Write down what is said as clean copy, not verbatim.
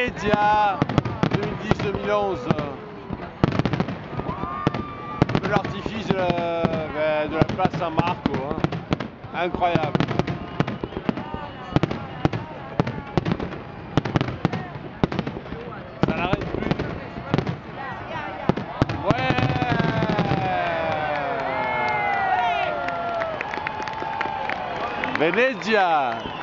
Venezia 2010-2011. Feu d'artifice de la place Saint-Marco, hein. Incroyable. Ça n'arrête plus. Ouais. Venezia.